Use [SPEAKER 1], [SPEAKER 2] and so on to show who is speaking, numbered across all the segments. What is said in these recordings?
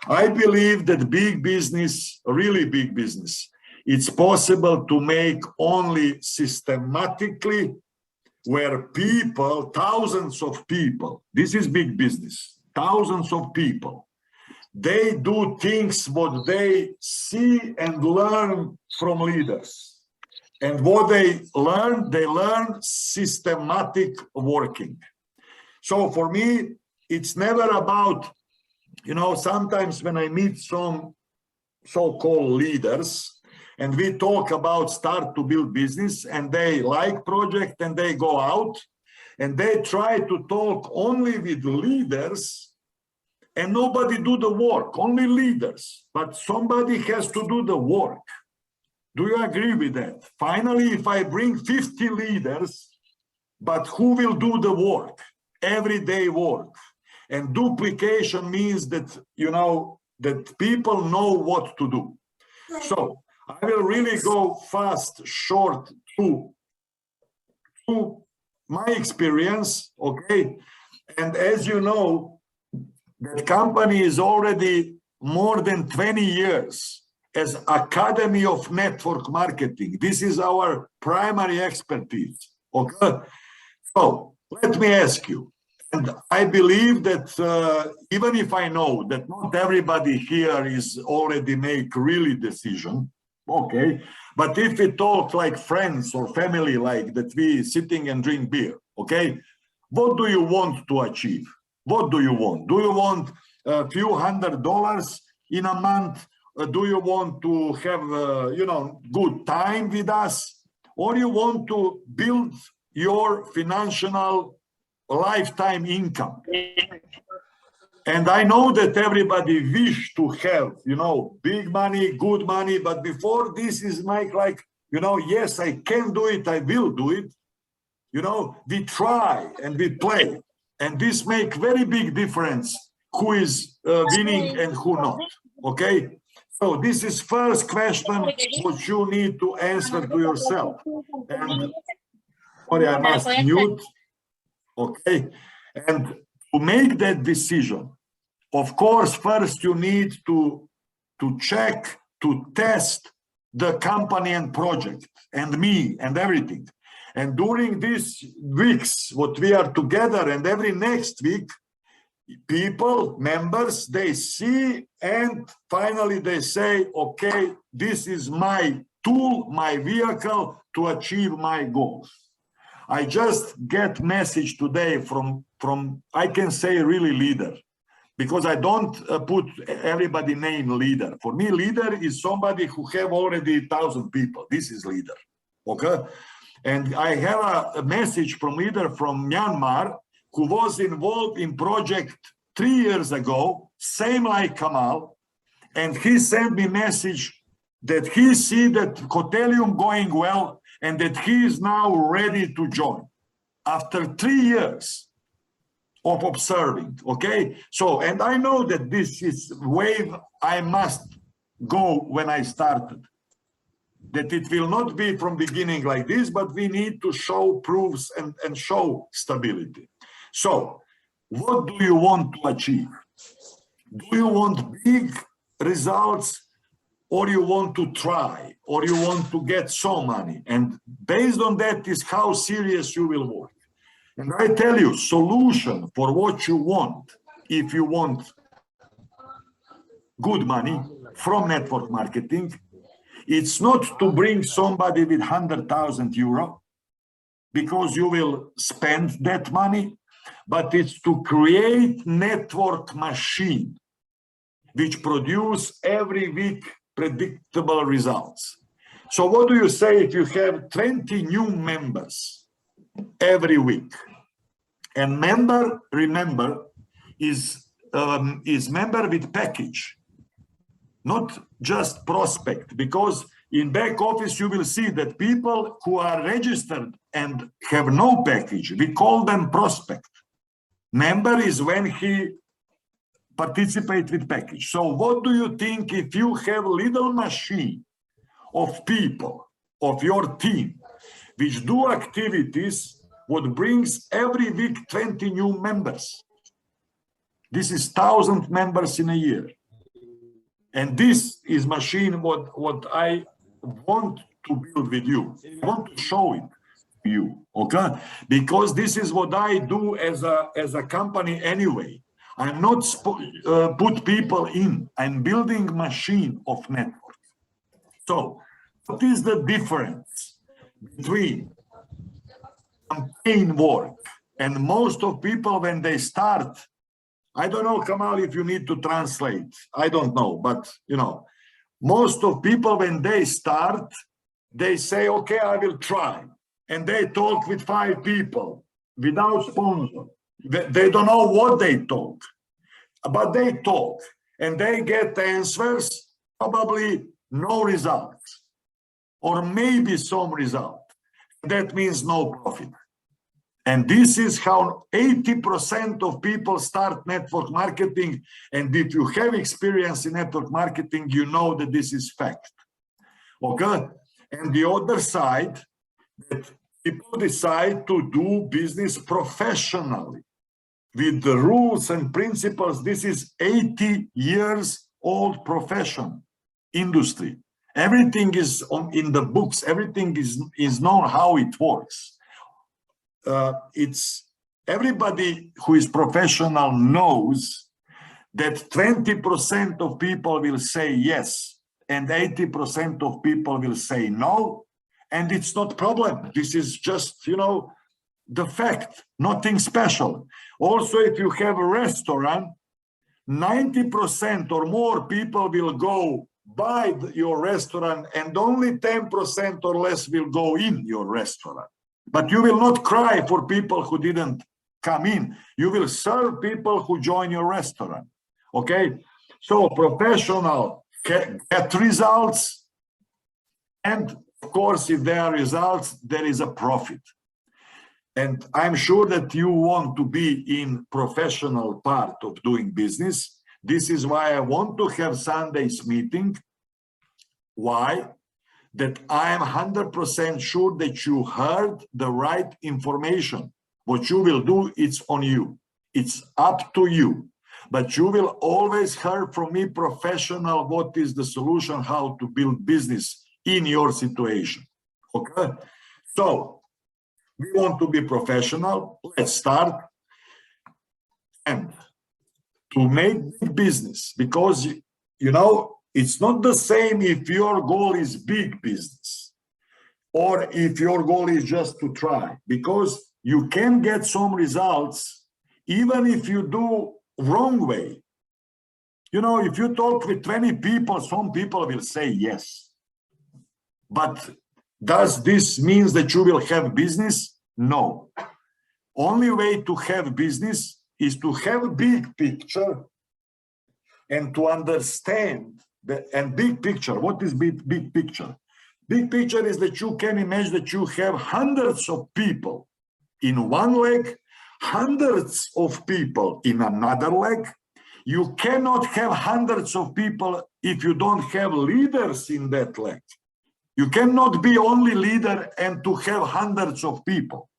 [SPEAKER 1] I believe that big business, really big business, it's possible to make only systematically, where people, thousands of people, this is big business, thousands of people, they do things what they see and learn from leaders. And what they learn systematic working. So for me, it's never about, sometimes when I meet some so-called leaders and we talk about start to build business and they like project and they go out and they try to talk only with leaders and nobody do the work, only leaders, but somebody has to do the work. Do you agree with that? Finally, if I bring 50 leaders, but who will do the work, everyday work? And duplication means that, that people know what to do. So I will really go fast, short to my experience, okay? And as you know, that company is already more than 20 years as Academy of Network Marketing. This is our primary expertise, okay? So let me ask you, and I believe that even if I know that not everybody here is already make really decision, okay, but if we talk like friends or family, like that we sitting and drink beer, okay, what do you want to achieve? What do you want? Do you want a few $100s in a month? Do you want to have, good time with us? Or you want to build your financial lifetime income? And I know that everybody wish to have, big money, good money, but before this is like, yes, I can do it, I will do it. We try and we play. And this make very big difference who is winning and who not, okay? So this is first question which you need to answer to yourself. And sorry, I must mute, okay? And to make that decision, of course, first you need to check, to test the company and project and me and everything. And during these weeks, what we are together, and every next week, people, members, they see and finally they say, okay, this is my tool, my vehicle to achieve my goals. I just get message today from I can say really leader, because I don't put everybody name leader. For me, leader is somebody who have already 1,000 people. This is leader, okay? And I have a message from leader from Myanmar who was involved in project 3 years ago, same like Kamal, and he sent me message that he see that Cotelium going well and that he is now ready to join after 3 years of observing, okay? So, and I know that this is wave I must go when I started, that it will not be from beginning like this, but we need to show proofs and show stability. So what do you want to achieve? Do you want big results, or you want to try, or you want to get some money? And based on that is how serious you will work. And I tell you, solution for what you want, if you want good money from network marketing, it's not to bring somebody with 100,000 euro because you will spend that money, but it's to create network machine which produce every week predictable results. So what do you say if you have 20 new members every week? And member, remember, is member with package, not just prospect, because in back office you will see that people who are registered and have no package, we call them prospect. Member is when he participates with package. So what do you think if you have little machine of people of your team which do activities what brings every week 20 new members? This is 1,000 members in a year. And this is machine what I want to build with you. I want to show it to you, okay? Because this is what I do as a company anyway. I'm not put people in. I'm building machine of network. So what is the difference between campaign work and most of people when they start? I don't know, Kamal, if you need to translate. I don't know, but you know, most of people when they start, they say, okay, I will try. And they talk with 5 people without sponsor. They don't know what they talk, but they talk and they get answers, probably no results, or maybe some result. That means no profit. And this is how 80% of people start network marketing. And if you have experience in network marketing, you know that this is fact. Okay? And the other side, that people decide to do business professionally with the rules and principles. This is 80 years old profession, industry. Everything is in the books. Everything is known how it works. It's everybody who is professional knows that 20% of people will say yes and 80% of people will say no, and it's not problem. This is just, you know, the fact, nothing special. Also, if you have a restaurant, 90% or more people will go by your restaurant and only 10% or less will go in your restaurant. But you will not cry for people who didn't come in. You will serve people who join your restaurant. Okay? So professional get results. And of course, if there are results, there is a profit. And I'm sure that you want to be in professional part of doing business. This is why I want to have Sunday's meeting. Why? That I am 100% sure that you heard the right information. What you will do, it's on you. It's up to you. But you will always hear from me professional what is the solution, how to build business in your situation. Okay? So we want to be professional. Let's start. And to make business, because you know, it's not the same if your goal is big business or if your goal is just to try, because you can get some results even if you do wrong way. You know, if you talk with 20 people, some people will say yes. But does this mean that you will have business? No. Only way to have business is to have a big picture and to understand. And big picture, what is big picture? Big picture is that you can imagine that you have hundreds of people in one leg, hundreds of people in another leg. You cannot have hundreds of people if you don't have leaders in that leg. You cannot be only leader and to have hundreds of people.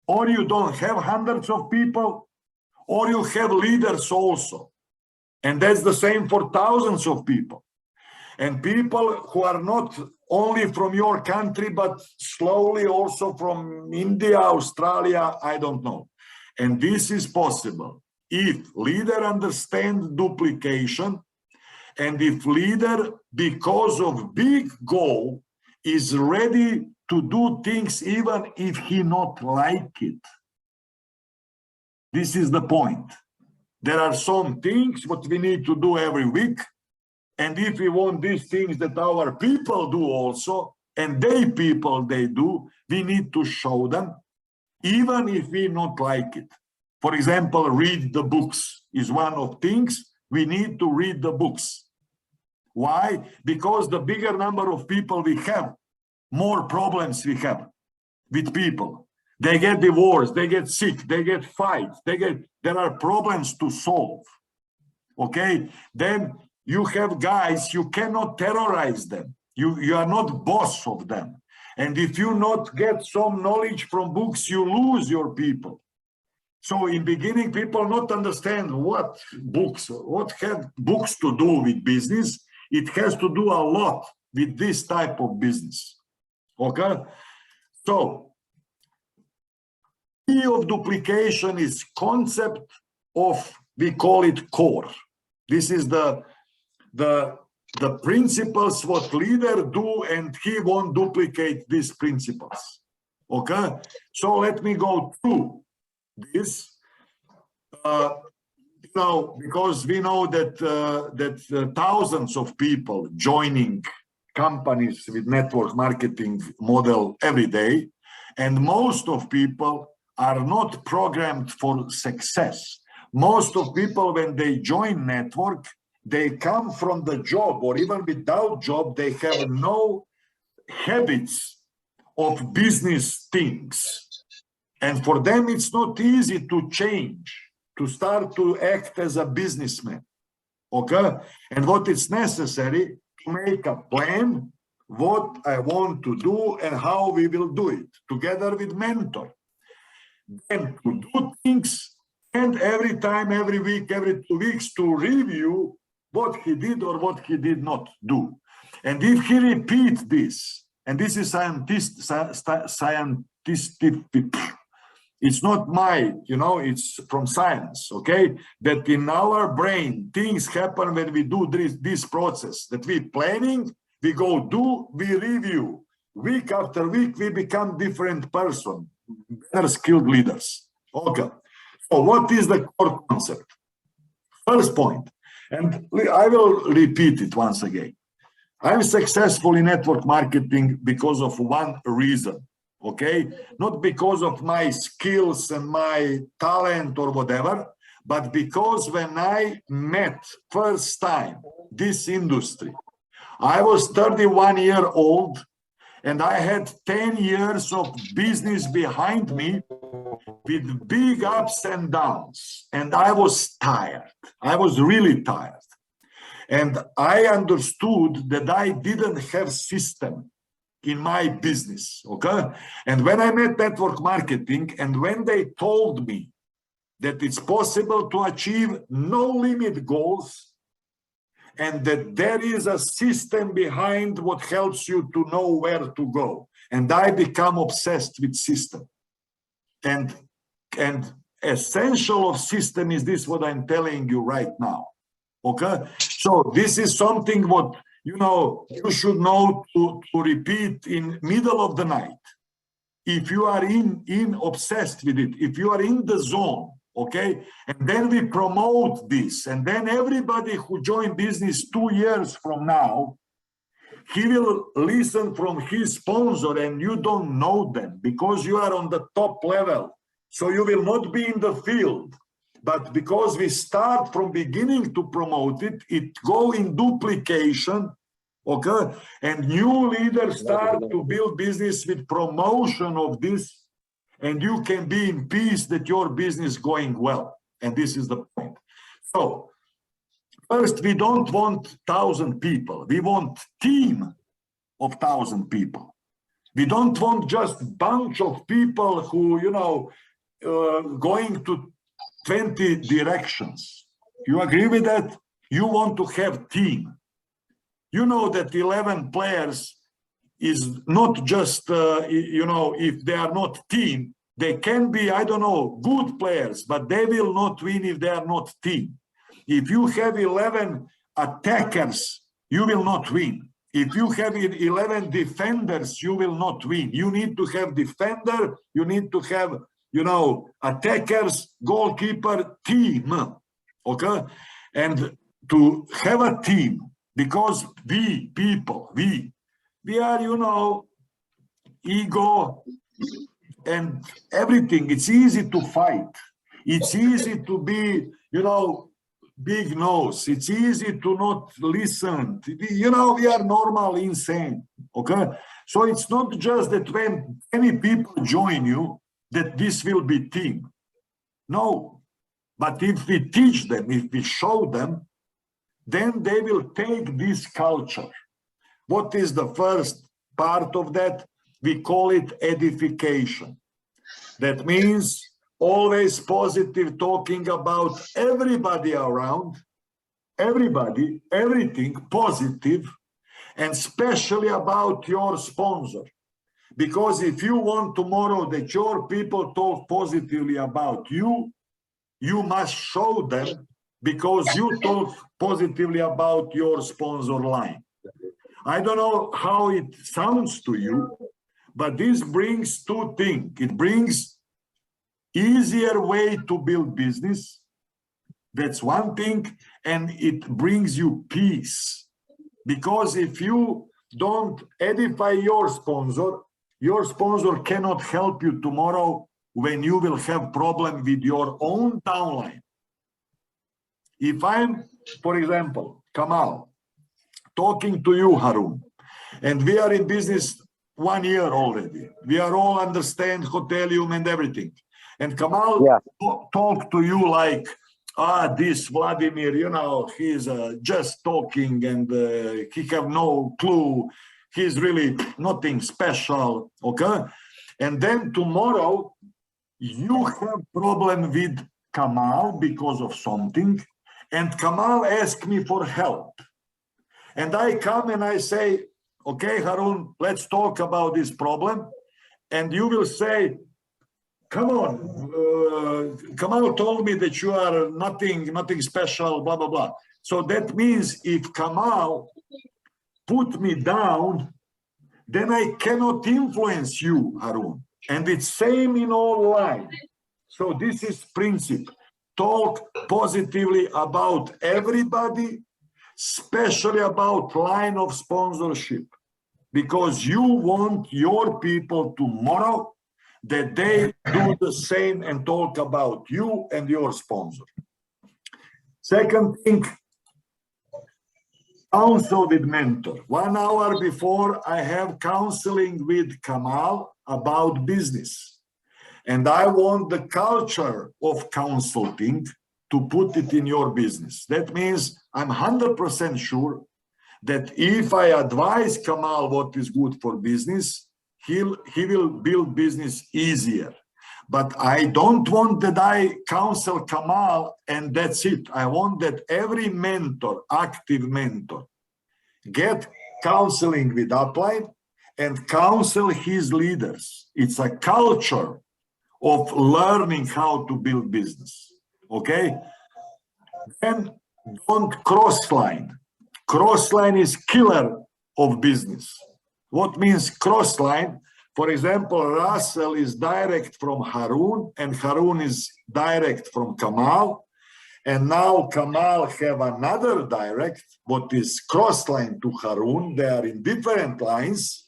[SPEAKER 1] Or you don't have hundreds of people, or you have leaders also. And that's the same for thousands of people. And people who are not only from your country, but slowly also from India, Australia, I don't know. And this is possible if leader understands duplication, and if leader, because of big goal, is ready to do things even if he not like it. This is the point. There are some things what we need to do every week. And if we want these things that our people do also, and they do, we need to show them, even if we not like it. For example, read the books is one of things. We need to read the books. Why? Because the bigger number of people we have, more problems we have with people. They get divorced, they get sick, they get fights, there are problems to solve. Okay? Then you have guys, you cannot terrorize them. You are not boss of them. And if you not get some knowledge from books, you lose your people. So in beginning, people not understand what have books to do with business. It has to do a lot with this type of business. Okay? So key of duplication is concept of, we call it core. This is the principles what leader do, and he won't duplicate these principles. Okay, so let me go through this. Because we know that thousands of people joining companies with network marketing model every day, and most of people are not programmed for success. Most of people, when they join network, they come from the job, or even without job, they have no habits of business things. And for them, it's not easy to change, to start to act as a businessman. Okay? And what is necessary to make a plan, what I want to do and how we will do it, together with mentor. Then to do things, and every time, every week, every 2 weeks, to review what he did or what he did not do. And if he repeats this, and this is scientific, it's not my, it's from science, okay? That in our brain, things happen when we do this process, that we planning, we go do, we review. Week after week, we become different person, better skilled leaders. Okay, so what is the core concept? First point, and I will repeat it once again. I'm successful in network marketing because of one reason. Okay, not because of my skills and my talent or whatever, but because when I met first time this industry, I was 31-year-old and I had 10 years of business behind me with big ups and downs, and I was tired. I was really tired, and I understood that I didn't have system in my business, okay? And when I met network marketing, and when they told me that it's possible to achieve no limit goals, and that there is a system behind what helps you to know where to go, and I become obsessed with system. And essential of system is this, what I'm telling you right now, okay? So this is something what you should know to repeat in middle of the night. If you are obsessed with it, if you are in the zone, okay? And then we promote this, and then everybody who joined business 2 years from now, he will listen from his sponsor, and you don't know them because you are on the top level. So you will not be in the field. But because we start from beginning to promote it, it go in duplication, okay? And new leaders start to build business with promotion of this, and you can be in peace that your business is going well. And this is the point. So first, we don't want 1,000 people. We want team of 1,000 people. We don't want just bunch of people who, going to 20 directions. You agree with that? You want to have team. You know that 11 players is not just, if they are not team, they can be, I don't know, good players, but they will not win if they are not team. If you have 11 attackers, you will not win. If you have 11 defenders, you will not win. You need to have defender, you need to have, attackers, goalkeeper, team, okay? And to have a team, because we are, ego and everything. It's easy to fight. It's easy to be, big nose. It's easy to not listen. We are normal, insane, okay? So it's not just that when many people join you, that this will be team. No, but if we teach them, if we show them, then they will take this culture. What is the first part of that? We call it edification. That means always positive, talking about everybody around, everybody, everything positive, and especially about your sponsor. Because if you want tomorrow that your people talk positively about you, you must show them, because you talk positively about your sponsor line. I don't know how it sounds to you, but this brings two things. It brings easier way to build business. That's one thing. And it brings you peace. Because if you don't edify your sponsor cannot help you tomorrow when you will have problem with your own downline. If I'm, for example, Kamal, talking to you, Harun, and we are in business 1 year already. We are all understand hotelium and everything. And Kamal talk to you like, this Vladimir, you know, he's just talking and he have no clue. He's really nothing special, okay? And then tomorrow, you have problem with Kamal because of something, and Kamal asked me for help. And I come and I say, okay, Harun, let's talk about this problem. And you will say, come on, Kamal told me that you are nothing special, blah, blah, blah. So that means if Kamal put me down, then I cannot influence you, Harun. And it's same in all line. So this is principle. Talk positively about everybody, especially about line of sponsorship, because you want your people tomorrow that they do the same and talk about you and your sponsor. Second thing, counsel with mentor. 1 hour before, I have counseling with Kamal about business. And I want the culture of consulting to put it in your business. That means I'm 100% sure that if I advise Kamal what is good for business, he will build business easier. But I don't want that I counsel Kamal and that's it. I want that every mentor, active mentor, get counseling with upline and counsel his leaders. It's a culture of learning how to build business, okay? Then don't crossline. Crossline is killer of business. What means crossline? For example, Russell is direct from Harun and Harun is direct from Kamal. And now Kamal have another direct, what is crossline to Harun. They are in different lines.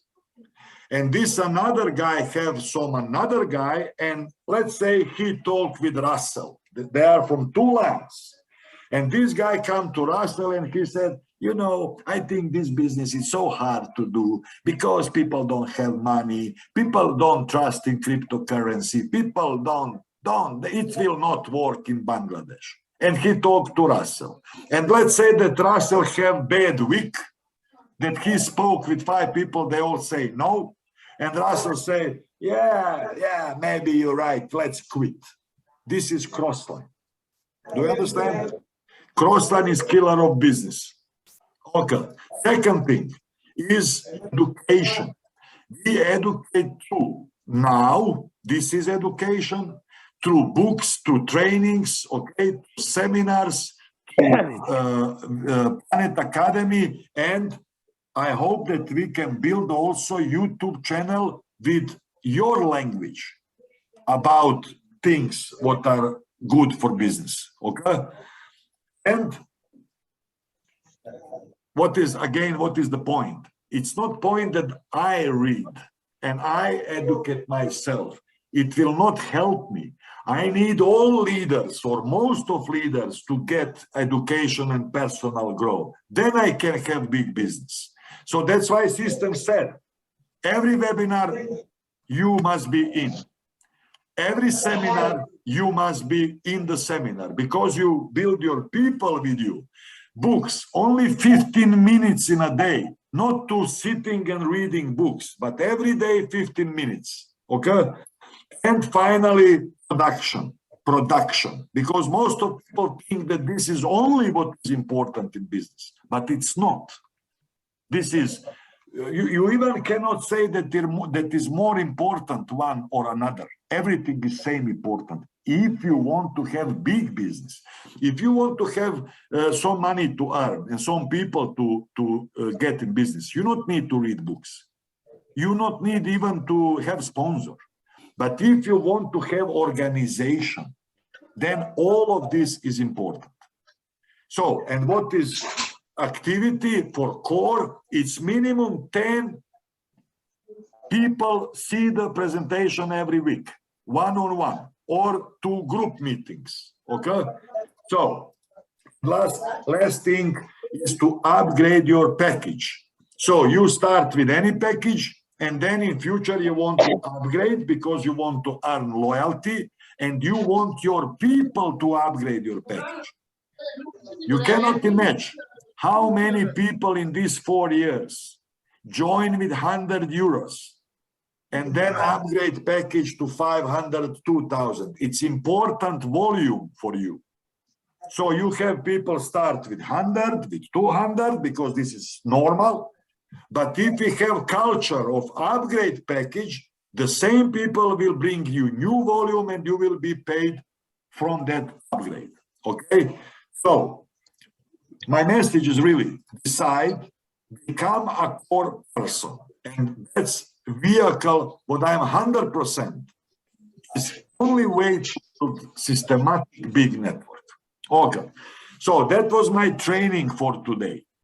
[SPEAKER 1] And this another guy have some another guy, and let's say he talked with Russell. They are from two lines. And this guy come to Russell and he said, you know, I think this business is so hard to do because people don't have money. People don't trust in cryptocurrency. People don't, it will not work in Bangladesh. And he talked to Russell. And let's say that Russell have bad week, that he spoke with 5 people, they all say no. And Russell say, yeah, maybe you're right, let's quit. This is crossline. Do you understand? Crossline is killer of business. Okay. Second thing is education. We educate through. Now, this is education through books, through trainings, okay, seminars, through Planet Academy, and I hope that we can build also YouTube channel with your language about things what are good for business, okay? And what is the point? It's not point that I read and I educate myself. It will not help me. I need all leaders or most of leaders to get education and personal growth. Then I can have big business. So that's why system said, every webinar you must be in. Every seminar you must be in the seminar because you build your people with you. Books, only 15 minutes in a day, not to sitting and reading books, but every day 15 minutes, okay? And finally, production, because most of people think that this is only what is important in business, but it's not. This is, you even cannot say that that is more important one or another. Everything is same important. If you want to have big business, if you want to have some money to earn and some people to get in business, you don't need to read books. You don't need even to have sponsor. But if you want to have organization, then all of this is important. So, and what is activity for core? It's minimum 10 people see the presentation every week, one-on-one, or 2 group meetings, okay? So, last thing is to upgrade your package. So you start with any package, and then in future you want to upgrade because you want to earn loyalty and you want your people to upgrade your package. You cannot imagine how many people in these 4 years join with 100 euros and then upgrade package to 500, 2000. It's important volume for you. So you have people start with 100, with 200, because this is normal. But if we have culture of upgrade package, the same people will bring you new volume and you will be paid from that upgrade, okay? So my message is really decide, become a core person. And that's vehicle, what I'm 100%, is only way to systematic big network. Okay, so that was my training for today.